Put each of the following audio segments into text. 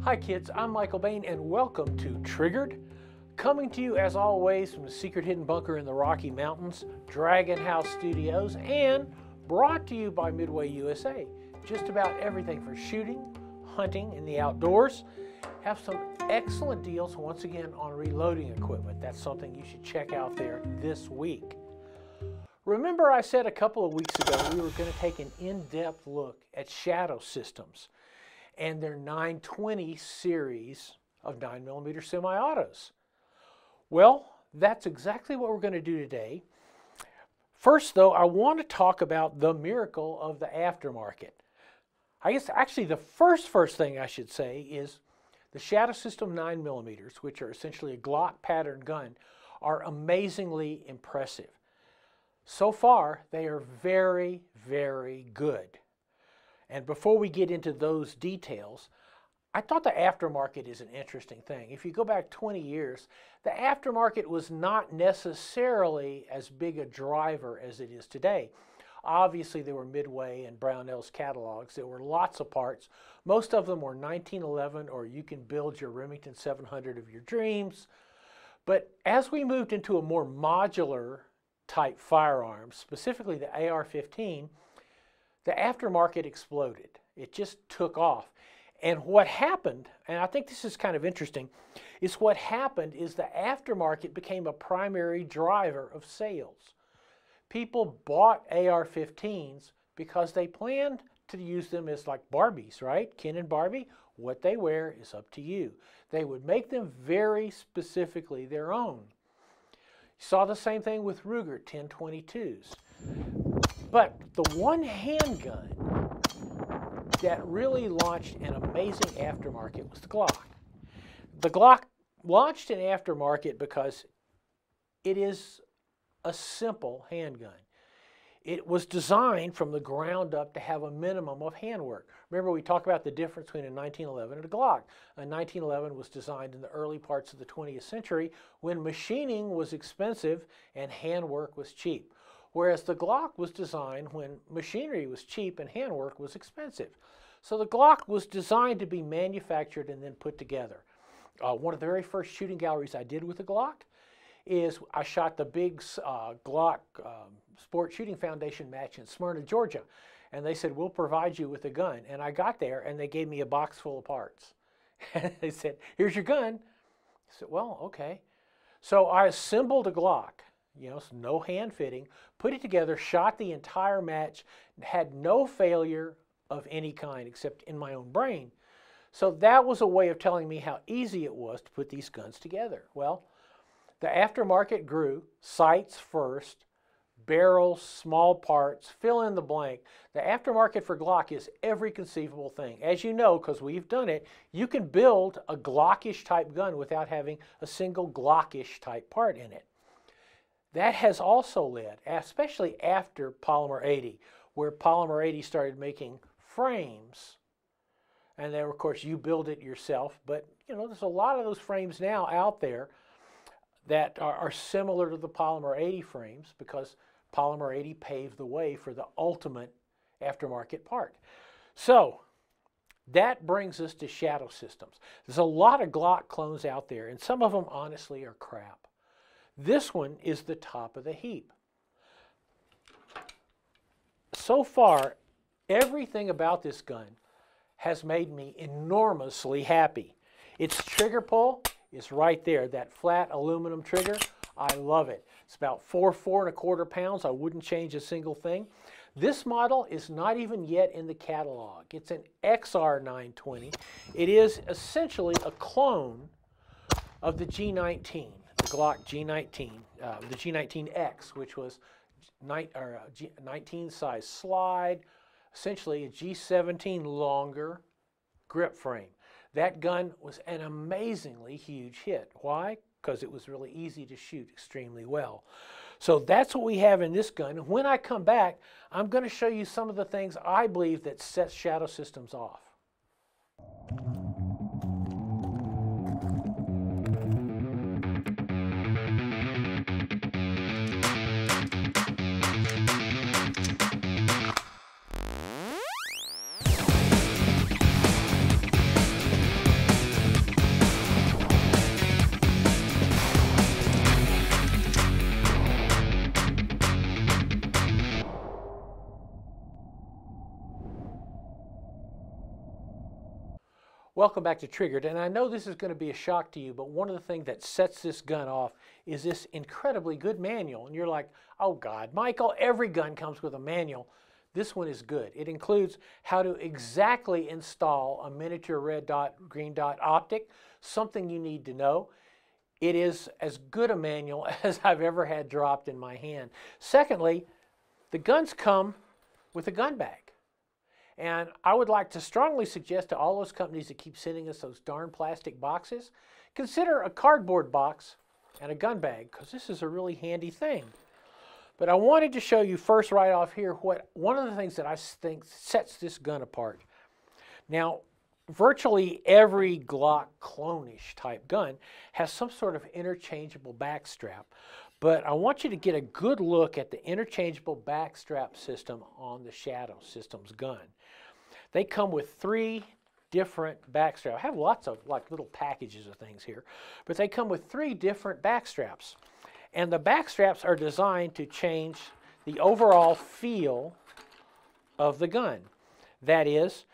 Hi kids, I'm Michael Bain and welcome to Triggered. Coming to you as always from the secret hidden bunker in the Rocky Mountains, Dragon House Studios, and brought to you by Midway USA. Just about everything for shooting, hunting, and the outdoors. Have some excellent deals once again on reloading equipment. That's something you should check out there this week. Remember I said a couple of weeks ago we were going to take an in-depth look at Shadow Systems and their 920 series of 9mm semi-autos. Well, that's exactly what we're going to do today. First though, I want to talk about the miracle of the aftermarket. I guess actually the first thing I should say is the Shadow System 9mm, which are essentially a Glock pattern gun, are amazingly impressive. So far, they are very, very good. And before we get into those details, I thought the aftermarket is an interesting thing. If you go back 20 years, the aftermarket was not necessarily as big a driver as it is today. Obviously, there were Midway and Brownell's catalogs. There were lots of parts. Most of them were 1911, or you can build your Remington 700 of your dreams. But as we moved into a more modular type firearm, specifically the AR-15, the aftermarket exploded. It just took off. And what happened, and I think this is kind of interesting, is what happened is the aftermarket became a primary driver of sales. People bought AR-15s because they planned to use them as like Barbies, right? Ken and Barbie, what they wear is up to you. They would make them very specifically their own. You saw the same thing with Ruger 1022s. But the one handgun that really launched an amazing aftermarket was the Glock. The Glock launched an aftermarket because it is a simple handgun. It was designed from the ground up to have a minimum of handwork. Remember, we talked about the difference between a 1911 and a Glock. A 1911 was designed in the early parts of the 20th century when machining was expensive and handwork was cheap. Whereas the Glock was designed when machinery was cheap and handwork was expensive. So the Glock was designed to be manufactured and then put together. One of the very first shooting galleries I did with the Glock is I shot the big Glock Sport Shooting Foundation match in Smyrna, Georgia. And they said, we'll provide you with a gun. And I got there and they gave me a box full of parts. And they said, here's your gun. I said, well, okay. So I assembled a Glock. You know, so no hand fitting, put it together, shot the entire match, had no failure of any kind except in my own brain. So that was a way of telling me how easy it was to put these guns together. Well, the aftermarket grew, sights first, barrels, small parts, fill in the blank. The aftermarket for Glock is every conceivable thing. As you know, because we've done it, you can build a Glockish type gun without having a single Glockish type part in it. That has also led, especially after Polymer-80, where Polymer-80 started making frames. And then, of course, you build it yourself. But, you know, there's a lot of those frames now out there that are similar to the Polymer-80 frames because Polymer-80 paved the way for the ultimate aftermarket part. So that brings us to Shadow Systems. There's a lot of Glock clones out there, and some of them, honestly, are crap. This one is the top of the heap. So far, everything about this gun has made me enormously happy. Its trigger pull is right there, that flat aluminum trigger. I love it. It's about 4.25 pounds. I wouldn't change a single thing. This model is not even yet in the catalog. It's an XR920. It is essentially a clone of the G19. The Glock G19, the G19X, which was 19 size slide, essentially a G17 longer grip frame. That gun was an amazingly huge hit. Why? Because it was really easy to shoot extremely well. So that's what we have in this gun. When I come back, I'm going to show you some of the things I believe that sets Shadow Systems off. Welcome back to Triggered, and I know this is going to be a shock to you, but one of the things that sets this gun off is this incredibly good manual. And you're like, oh God, Michael, every gun comes with a manual. This one is good. It includes how to exactly install a miniature red dot, green dot optic, something you need to know. It is as good a manual as I've ever had dropped in my hand. Secondly, the guns come with a gun bag. And I would like to strongly suggest to all those companies that keep sending us those darn plastic boxes, consider a cardboard box and a gun bag, because this is a really handy thing. But I wanted to show you first right off here one of the things that I think sets this gun apart. Now, virtually every Glock clone-ish type gun has some sort of interchangeable back strap. But I want you to get a good look at the interchangeable backstrap system on the Shadow Systems gun. They come with 3 different backstraps. I have lots of like little packages of things here, but they come with 3 different backstraps. And the backstraps are designed to change the overall feel of the gun. That is,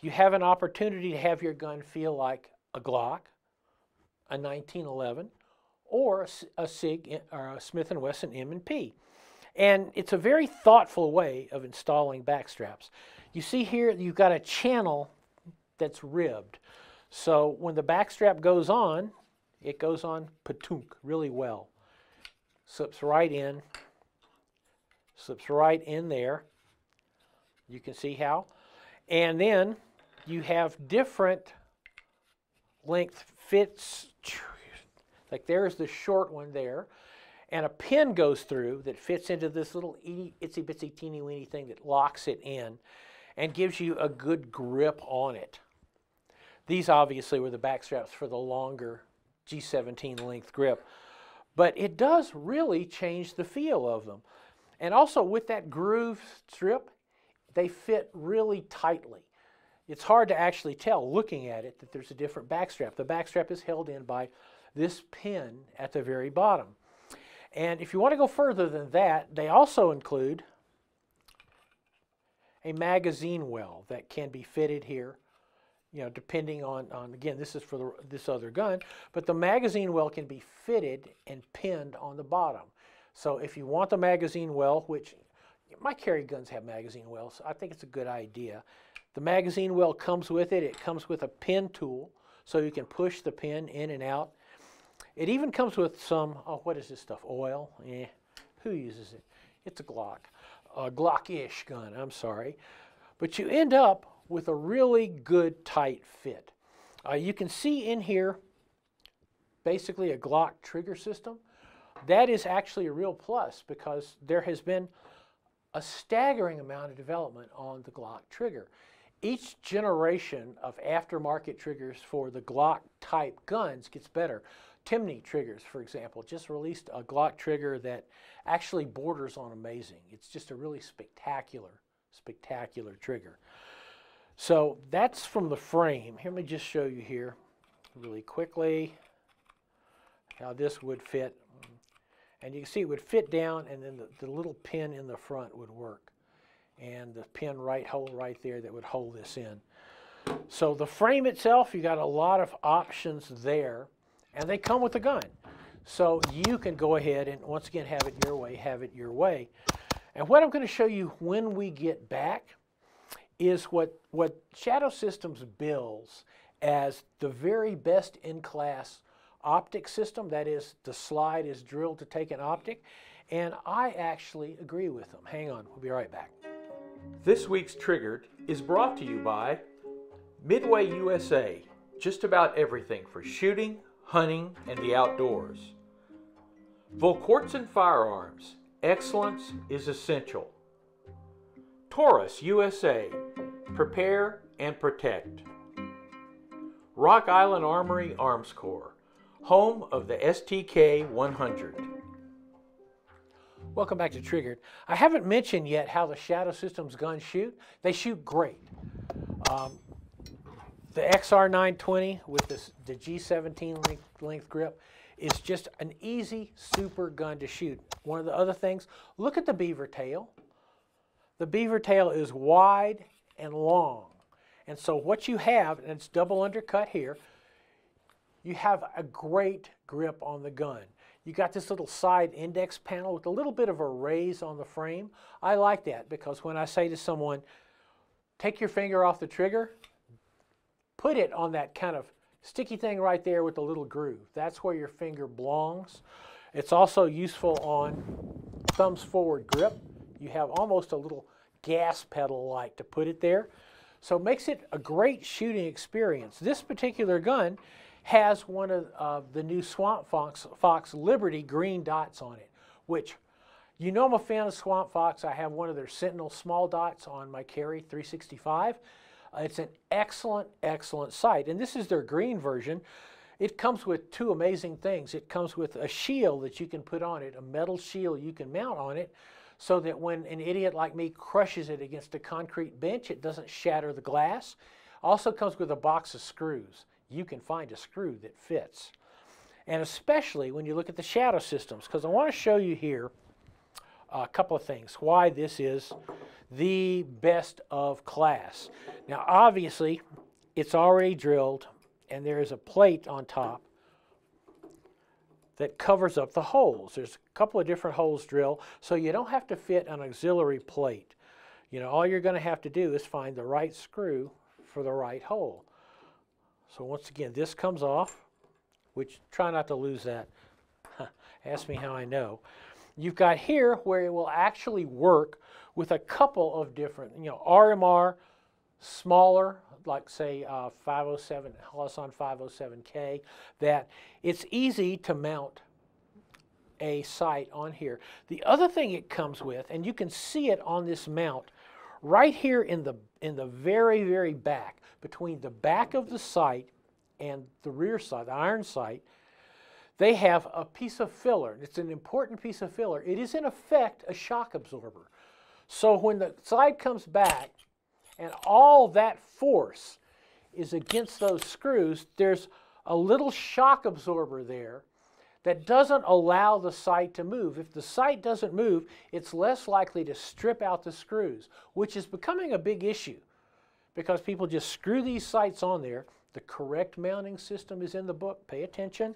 you have an opportunity to have your gun feel like a Glock, a 1911, or a SIG or a Smith & Wesson M&P. And it's a very thoughtful way of installing backstraps. You see here you've got a channel that's ribbed. So when the backstrap goes on, it goes on patunk really well. Slips right in there. You can see how. And then you have different length fits. Like there's the short one there, and a pin goes through that fits into this little itsy bitsy teeny weeny thing that locks it in and gives you a good grip on it. These obviously were the back straps for the longer G17 length grip, but it does really change the feel of them. And also with that groove strip, they fit really tightly. It's hard to actually tell looking at it that there's a different backstrap. The backstrap is held in by this pin at the very bottom. And if you want to go further than that, they also include a magazine well that can be fitted here, you know, depending on again, this is for this other gun, but the magazine well can be fitted and pinned on the bottom. So if you want the magazine well, which my carry guns have magazine wells, so I think it's a good idea. The magazine well comes with it. It comes with a pin tool, so you can push the pin in and out. It even comes with some, oh, what is this stuff? Oil? Who uses it? It's a Glock. A Glock-ish gun, I'm sorry. But you end up with a really good tight fit. You can see in here basically a Glock trigger system. That is actually a real plus because there has been a staggering amount of development on the Glock trigger. Each generation of aftermarket triggers for the Glock type guns gets better. Timney triggers, for example, just released a Glock trigger that actually borders on amazing. It's just a really spectacular trigger. So that's from the frame. Let me just show you here really quickly how this would fit. And you can see it would fit down, and then the little pin in the front would work. And the pin hole right there that would hold this in. So the frame itself, you got a lot of options there. And they come with a gun. So you can go ahead and, once again, have it your way, And what I'm going to show you when we get back is what Shadow Systems bills as the very best in-class optic system. That is, the slide is drilled to take an optic. And I actually agree with them. Hang on, we'll be right back. This week's Triggered is brought to you by Midway USA. Just about everything for shooting, hunting, and the outdoors. Volquartsen Firearms. Excellence is essential. Taurus USA. Prepare and protect. Rock Island Armory Arms Corps. Home of the STK 100. Welcome back to Triggered. I haven't mentioned yet how the Shadow Systems guns shoot. They shoot great. The XR920 with the G17 length grip is just an easy, super gun to shoot. One of the other things, look at the Beaver Tail. The Beaver Tail is wide and long, And so what you have, and it's double undercut here, you have a great grip on the gun. You got this little side index panel with a little bit of a raise on the frame. I like that because when I say to someone, take your finger off the trigger, put it on that kind of sticky thing right there with the little groove. That's where your finger belongs. It's also useful on thumbs forward grip. You have almost a little gas pedal like to put it there. So it makes it a great shooting experience. This particular gun has one of the new Swampfox Liberty green dots on it, which, you know I'm a fan of Swampfox. I have one of their Sentinel small dots on my Carry 365. It's an excellent, excellent sight. And this is their green version. It comes with two amazing things. It comes with a shield that you can put on it, a metal shield you can mount on it, so that when an idiot like me crushes it against a concrete bench, it doesn't shatter the glass. Also comes with a box of screws. You can find a screw that fits. And especially when you look at the shadow systems, because I want to show you here a couple of things, why this is the best of class. Now obviously it's already drilled and there is a plate on top that covers up the holes. There's a couple of different holes drilled, so you don't have to fit an auxiliary plate. You know, all you're going to have to do is find the right screw for the right hole. So once again, this comes off, which try not to lose that. Ask me how I know. You've got here where it will actually work with a couple of different, you know, RMR, smaller, like say 507, Holosun 507K, that it's easy to mount a sight on here. The other thing it comes with, and you can see it on this mount, right here in the very, very back, between the back of the sight and the rear sight, the iron sight, they have a piece of filler. It's an important piece of filler. It is in effect a shock absorber. So when the sight comes back and all that force is against those screws, there's a little shock absorber there that doesn't allow the sight to move. If the sight doesn't move, it's less likely to strip out the screws, which is becoming a big issue because people just screw these sights on there. The correct mounting system is in the book. Pay attention.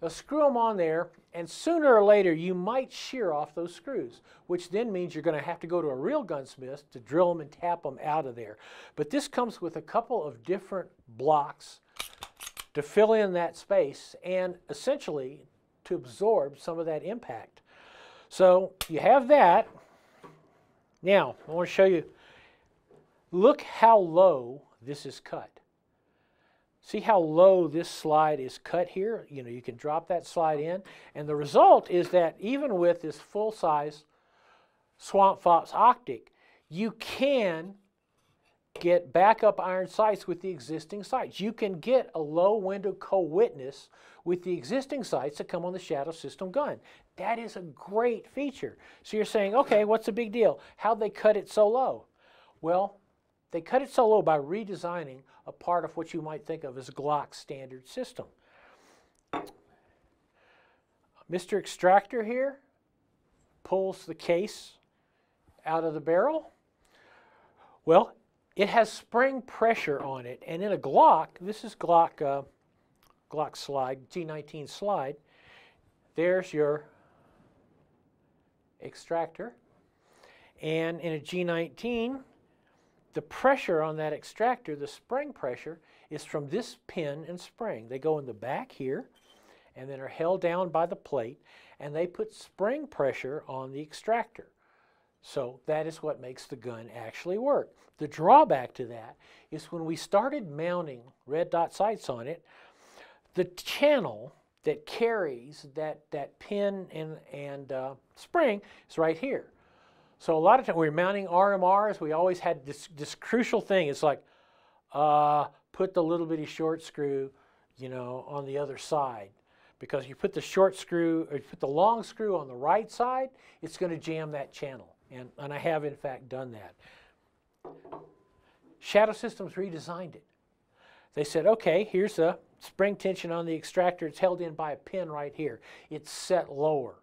They'll screw them on there, and sooner or later you might shear off those screws, which then means you're going to have to go to a real gunsmith to drill them and tap them out of there. But this comes with a couple of different blocks to fill in that space and essentially to absorb some of that impact. So you have that. Now, I want to show you, look how low this is cut. See how low this slide is cut here? You know, you can drop that slide in, and the result is that even with this full-size Swampfox Optic, you can get backup iron sights with the existing sights. You can get a low window co-witness with the existing sights that come on the Shadow System gun. That is a great feature. So you're saying, okay, what's the big deal? How'd they cut it so low? Well, they cut it so low by redesigning a part of what you might think of as Glock standard system. Mr. Extractor here pulls the case out of the barrel. Well, it has spring pressure on it, and in a Glock, this is Glock slide, G19 slide, there's your extractor, and in a G19, the pressure on that extractor, the spring pressure, is from this pin and spring. They go in the back here and then are held down by the plate, and they put spring pressure on the extractor. So that is what makes the gun actually work. The drawback to that is when we started mounting red dot sights on it, the channel that carries that pin and spring is right here. So a lot of times we're mounting RMRs, we always had this crucial thing. It's like, put the little bitty short screw, you know, on the other side. Because you put the short screw, or you put the long screw on the right side, it's going to jam that channel. And I have, in fact, done that. Shadow Systems redesigned it. They said, okay, here's the spring tension on the extractor. It's held in by a pin right here. It's set lower.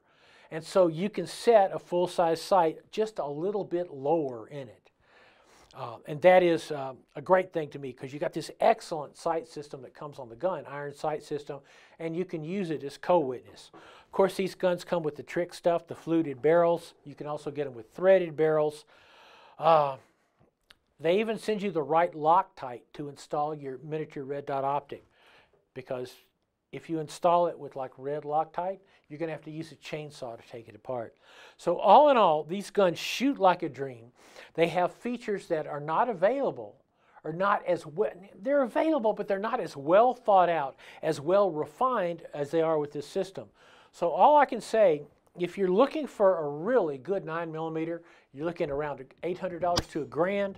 And so you can set a full-size sight just a little bit lower in it. And that is a great thing to me because you got this excellent sight system that comes on the gun, iron sight system, and you can use it as co-witness. Of course, these guns come with the trick stuff, the fluted barrels. You can also get them with threaded barrels. They even send you the right Loctite to install your miniature red dot optic, because if you install it with like red Loctite, you're going to have to use a chainsaw to take it apart. So all in all, these guns shoot like a dream. They have features that are not available, or not as well. They're available, but they're not as well thought out, as well refined as they are with this system. So all I can say, if you're looking for a really good 9mm, you're looking around $800 to $1,000,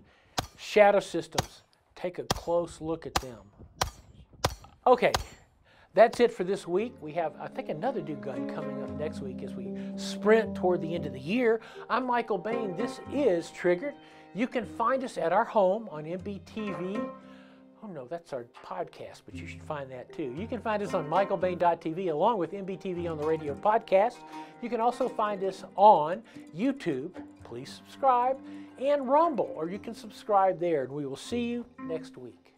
Shadow Systems, take a close look at them. Okay. That's it for this week. We have, I think, another new gun coming up next week as we sprint toward the end of the year. I'm Michael Bain. This is Triggered. You can find us at our home on MBTV. Oh no, that's our podcast, but you should find that too. You can find us on michaelbain.tv along with MBTV on the radio podcast. You can also find us on YouTube. Please subscribe, and Rumble, or you can subscribe there, and we will see you next week.